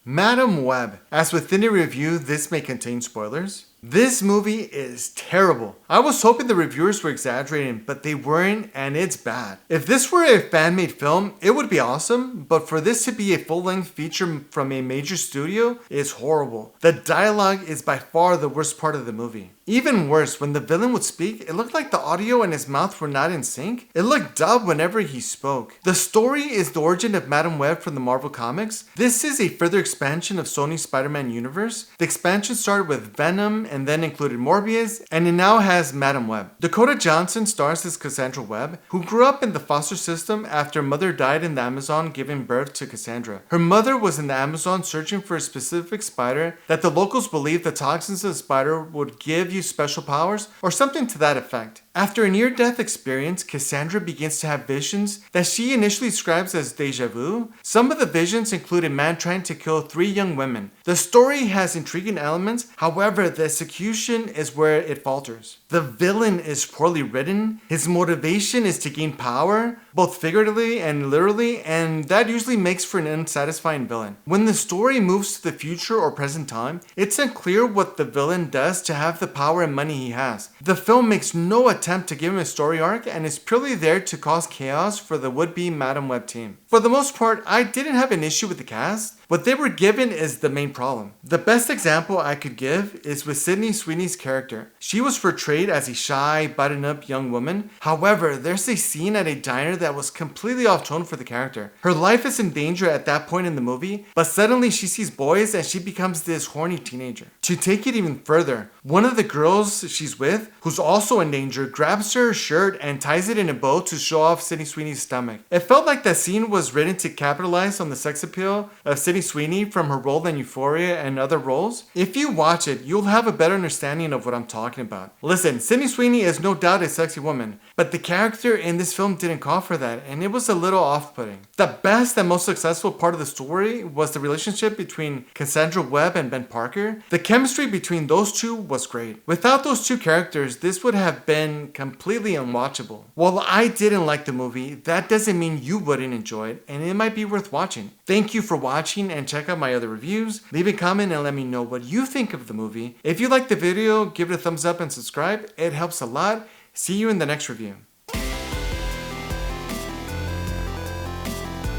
Madam Webb. As within the review, this may contain spoilers. This movie is terrible. I was hoping the reviewers were exaggerating, but they weren't, and it's bad. If this were a fan-made film, it would be awesome, but for this to be a full-length feature from a major studio is horrible. The dialogue is by far the worst part of the movie. Even worse, when the villain would speak, it looked like the audio and his mouth were not in sync. It looked dubbed whenever he spoke. The story is the origin of Madam Web from the Marvel Comics. This is a further expansion of Sony's Spider-Man universe. The expansion started with Venom and then included Morbius, and it now has Madam Web. Dakota Johnson stars as Cassandra Webb, who grew up in the foster system after her mother died in the Amazon giving birth to Cassandra. Her mother was in the Amazon searching for a specific spider that the locals believed the toxins of the spider would give you special powers, or something to that effect. After a near-death experience, Cassandra begins to have visions that she initially describes as deja vu. Some of the visions include a man trying to kill 3 young women. The story has intriguing elements, however, the execution is where it falters. The villain is poorly written. His motivation is to gain power, both figuratively and literally, and that usually makes for an unsatisfying villain. When the story moves to the future or present time, it's unclear what the villain does to have the power and money he has. The film makes no attempt to give him a story arc and is purely there to cause chaos for the would-be Madam Web team. For the most part, I didn't have an issue with the cast. What they were given is the main problem. The best example I could give is with Sydney Sweeney's character. She was portrayed as a shy, buttoned-up young woman. However, there's a scene at a diner that was completely off-tone for the character. Her life is in danger at that point in the movie, but suddenly she sees boys and she becomes this horny teenager. To take it even further, one of the girls she's with, who's also in danger, grabs her shirt and ties it in a bow to show off Sydney Sweeney's stomach. It felt like that scene was written to capitalize on the sex appeal of Sydney Sweeney from her role in Euphoria and other roles. If you watch it, you'll have a better understanding of what I'm talking about. Listen, Sydney Sweeney is no doubt a sexy woman, but the character in this film didn't call for that, and it was a little off-putting. The best and most successful part of the story was the relationship between Cassandra Webb and Ben Parker. The chemistry between those two was great. Without those two characters, this would have been completely unwatchable. While I didn't like the movie, that doesn't mean you wouldn't enjoy it, and it might be worth watching. Thank you for watching, and check out my other reviews. Leave a comment and let me know what you think of the movie. If you liked the video, give it a thumbs up and subscribe. It helps a lot. See you in the next review.